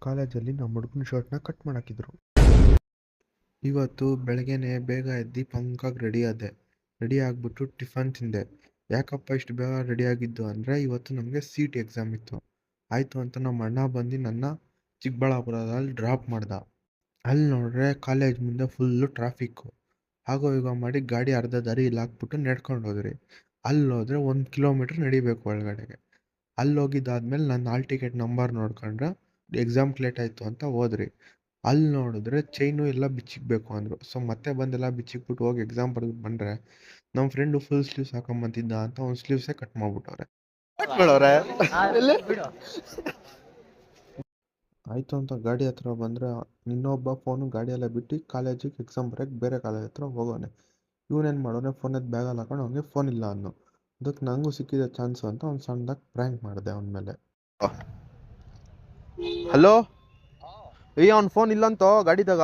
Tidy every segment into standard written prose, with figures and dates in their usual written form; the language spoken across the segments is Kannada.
ಕಾಲೇಜಲ್ಲಿ ನಮ್ಮ ಹುಡುಗನ ಶರ್ಟ್ನ ಕಟ್ ಮಾಡಾಕಿದ್ರು. ಇವತ್ತು ಬೆಳಗ್ಗೆನೆ ಬೇಗ ಎದ್ದು ಪಂಕಾಗಿ ರೆಡಿ ಆಗಿಬಿಟ್ಟು ಟಿಫನ್ ತಿಂದೆ. ಯಾಕಪ್ಪ ಇಷ್ಟು ಬೇಗ ರೆಡಿ ಆಗಿದ್ದು ಅಂದರೆ ಇವತ್ತು ನಮಗೆ CET ಎಕ್ಸಾಮ್ ಇತ್ತು. ಆಯಿತು ಅಂತ ನಮ್ಮ ಅಣ್ಣ ಬಂದು ನನ್ನ ಚಿಕ್ಕಬಳ್ಳಾಪುರದಲ್ಲಿ ಡ್ರಾಪ್ ಮಾಡ್ದ. ಅಲ್ಲಿ ನೋಡಿದ್ರೆ ಕಾಲೇಜ್ ಮುಂದೆ ಫುಲ್ಲು ಟ್ರಾಫಿಕ್ಕು. ಹಾಗೋ ಹೀಗೋ ಮಾಡಿ ಗಾಡಿ ಅರ್ಧ ದಾರಿಯಲ್ಲಿ ಹಾಕ್ಬಿಟ್ಟು ನಡ್ಕೊಂಡು ಹೋದ್ರಿ. ಅಲ್ಲಿ ಹೋದರೆ 1 ಕಿಲೋಮೀಟ್ರ್ ನಡಿಬೇಕು ಒಳಗಡೆಗೆ. ಅಲ್ಲಿ ಹೋಗಿದ್ದಾದ್ಮೇಲೆ ನಾನು ಹಾಲ್ ಟಿಕೆಟ್ ನಂಬರ್ ನೋಡ್ಕೊಂಡ್ರೆ ಎಕ್ಸಾಮ್ಗೆ ಲೇಟ್ ಆಯಿತು ಅಂತ ಹೋದ್ರಿ. ಅಲ್ಲಿ ನೋಡಿದ್ರೆ ಚೈನು ಎಲ್ಲ ಬಿಚ್ಚಿಕ್ಬೇಕು ಅಂದರು. ಸೊ ಮತ್ತೆ ಬಂದೆಲ್ಲ ಬಿಚ್ಚಿಕ್ಬಿಟ್ಟು ಹೋಗಿ ಎಕ್ಸಾಮ್ ಬರೆದು ಬಂದರೆ ನಮ್ಮ ಫ್ರೆಂಡು ಫುಲ್ ಸ್ಲೀವ್ಸ್ ಹಾಕೊಂಬಂತಿದ್ದ ಅಂತ ಅವ್ನು ಸ್ಲೀವ್ಸೇ ಕಟ್ ಮಾಡ್ಬಿಟ್ಟವ್ರೆ. ಆಯಿತು ಅಂತ ಗಾಡಿ ಹತ್ರ ಬಂದರೆ ಇನ್ನೊಬ್ಬ ಫೋನು ಗಾಡಿಯಲ್ಲೇ ಬಿಟ್ಟು ಕಾಲೇಜಿಗೆ ಎಕ್ಸಾಮ್ ಬರೋಕ್ಕೆ ಬೇರೆ ಕಾಲೇಜ್ ಹತ್ರ ಹೋಗೋನೆ. ಇವನೇನು ಮಾಡೋನೆ, ಫೋನ್ ಎದ್ದು ಬ್ಯಾಗಲ್ಲಿ ಹಾಕೊಂಡು ಅವನಿಗೆ ಫೋನ್ ಇಲ್ಲ ಅನ್ನೋ. ಅದಕ್ಕೆ ನನಗೂ ಸಿಕ್ಕಿದೆ ಚಾನ್ಸು ಅಂತ ಅವ್ನು ಸಣ್ಣದಾಗಿ ಪ್ರ್ಯಾಂಕ್ ಮಾಡಿದೆ ಅವನ ಮೇಲೆ. ಹಲೋ, ಅವ್ನ ಫೋನ್ ಇಲ್ಲಂತೋ ಗಾಡಿದಾಗ.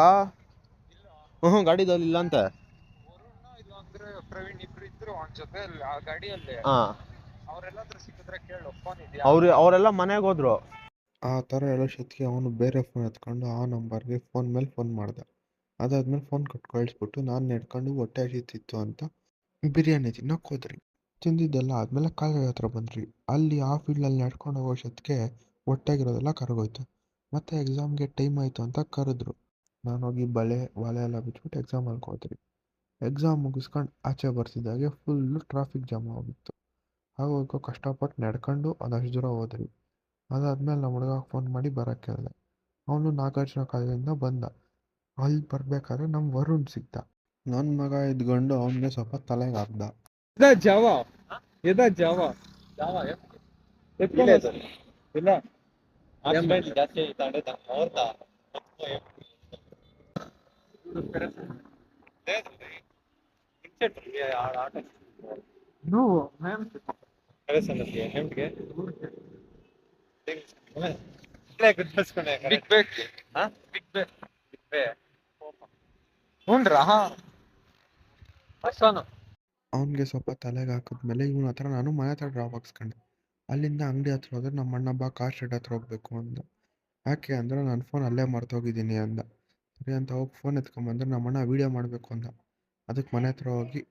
ಗಾಡಿದಲ್ಲಿ ಇಲ್ಲ ಅಂತೆ. ಅವರೆಲ್ಲ ಮನೆಗೆ ಹೋದ್ರು. ಆ ಥರ ಹೇಳೋಷ್ಟೊತ್ತಿಗೆ ಅವನು ಬೇರೆ ಫೋನ್ ಎತ್ಕೊಂಡು ಆ ನಂಬರ್ಗೆ ಫೋನ್ ಮೇಲೆ ಫೋನ್ ಮಾಡ್ದೆ. ಅದಾದ್ಮೇಲೆ ಫೋನ್ ಕೊಟ್ಟು ಕಳಿಸ್ಬಿಟ್ಟು ನಾನು ನಡ್ಕೊಂಡು ಹೊಟ್ಟೆ ಹಸಿತಿತ್ತು ಅಂತ ಬಿರಿಯಾನಿ ತಿನ್ನೋಕೆ ಹೋದ್ರಿ. ತಿಂದಿದ್ದೆಲ್ಲ ಆದಮೇಲೆ ಕಾಲೇಜ್ ಹತ್ರ ಬಂದ್ರಿ. ಅಲ್ಲಿ ಆ ಫೀಲ್ಡಲ್ಲಿ ನಡ್ಕೊಂಡು ಹೋಗೋಷ್ಟೊತ್ತಿಗೆ ಹೊಟ್ಟೆಗಿರೋದೆಲ್ಲ ಕರಗೋಯ್ತು. ಮತ್ತು ಎಕ್ಸಾಮ್ಗೆ ಟೈಮ್ ಆಯಿತು ಅಂತ ಕರೆದ್ರು. ನಾನು ಹೋಗಿ ಬಳೆ ಎಲ್ಲ ಬಿಟ್ಬಿಟ್ಟು ಎಕ್ಸಾಮಲ್ಲಿ ಹೋದ್ರಿ. ಎಕ್ಸಾಮ್ ಮುಗಿಸ್ಕೊಂಡು ಆಚೆ ಬರ್ತಿದ್ದಾಗೆ ಫುಲ್ಲು ಟ್ರಾಫಿಕ್ ಜಾಮ್ ಆಗಿತ್ತು. ಹಾಗೋ ಕಷ್ಟಪಟ್ಟು ನಡ್ಕೊಂಡು ಅದಷ್ಟು ದೂರ ಹೋದ್ರಿ. ಅದಾದ್ಮೇಲೆ ನಮ್ಮ ಹುಡುಗಗೆ ಫೋನ್ ಮಾಡಿ ಬರೋಕ್ಕೆ ಹೇಳಿದೆ. ಅವನು ನಾಗಾರ್ಜುನ ಕಾಲೇಜಿಂದ ಬಂದ. ಅಲ್ಲಿ ಬರ್ಬೇಕಾದ್ರೆ ನಮ್ಮ ವರುಣ್ ಸಿಗ್ದ. ನನ್ನ ಮಗ ಇದ್ಕೊಂಡು ಅವನಿಗೆ ಸ್ವಲ್ಪ ತಲೆಗೆ ಹಾಕ್ದ. ಅವನಿಗೆ ಸ್ವಲ್ಪ ತಲೆಗೆ ಹಾಕಿದ್ಮೇಲೆ ಇವನ ಹತ್ರ ನಾನು ಮನೆ ಹತ್ರ ಡ್ರಾಪ್ ಹಾಕ್ಸ್ಕೊಂಡೆ. ಅಲ್ಲಿಂದ ಅಂಗಡಿ ಹತ್ರ ಹೋದ್ರೆ ನಮ್ಮ ಅಣ್ಣ ಬಾ ಕಾರ್ ಶೆಡ್ ಹತ್ರ ಹೋಗ್ಬೇಕು ಅಂದ. ಯಾಕೆ ಅಂದರೆ ನಾನು ಫೋನ್ ಅಲ್ಲೇ ಮರ್ತೋಗಿದ್ದೀನಿ ಅಂದ. ಸರಿ ಅಂತ ಹೋಗಿ ಫೋನ್ ಎತ್ಕೊಂಬಂದ್ರೆ ನಮ್ಮಣ್ಣ ವೀಡಿಯೋ ಮಾಡಬೇಕು ಅಂದ. ಅದಕ್ಕೆ ಮನೆ ಹತ್ರ ಹೋಗಿ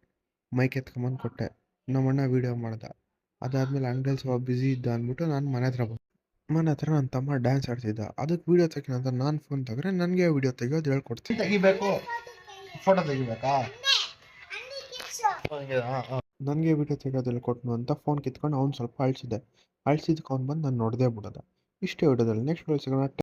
ಮೈಕ್ ಎತ್ಕೊಂಬಂದು ಕೊಟ್ಟೆ. ನಮ್ಮಣ್ಣ ವೀಡಿಯೋ ಮಾಡ್ದ. ಅದಾದಮೇಲೆ ಅಂಗಡಿಯಲ್ಲಿ ಸ್ವಲ್ಪ ಬ್ಯುಸಿ ಇದ್ದ ಅಂದ್ಬಿಟ್ಟು ನಾನು ಮನೆ ಹತ್ರ ಬಂದೆ. ಮನೆ ಹತ್ರ ನನ್ನ ತಮ್ಮ ಡ್ಯಾನ್ಸ್ ಆಡ್ತಿದ್ದ. ಅದಕ್ಕೆ ವೀಡಿಯೋ ತೆಗಿನ ಅಂತ ನಾನು ಫೋನ್ ತೆಗೆದ್ರೆ ನನಗೆ ವೀಡಿಯೋ ತೆಗಿಯೋದು ಹೇಳ್ಕೊಡ್ತೀನಿ. ತೆಗಿಬೇಕು, ಫೋಟೋ ತೆಗಿಬೇಕಾ? ನನಗೆ ವೀಡಿಯೋ ತೆಗಿಯೋದು ಹೇಳ್ಕೊಟ್ನು ಅಂತ ಫೋನ್ ಕಿತ್ಕೊಂಡು ಅವ್ನು ಸ್ವಲ್ಪ ಅಳಿಸಿದ್ದಕ್ಕೆ ಅವ್ನು ಬಂದು ನಾನು ನೋಡದೆ ಬಿಡೋದ. ಇಷ್ಟೇ ವಿಡಿಯೋದಲ್ಲಿ. ನೆಕ್ಸ್ಟ್ ವಿಡಿಯೋ ಸಿಗೋಣ.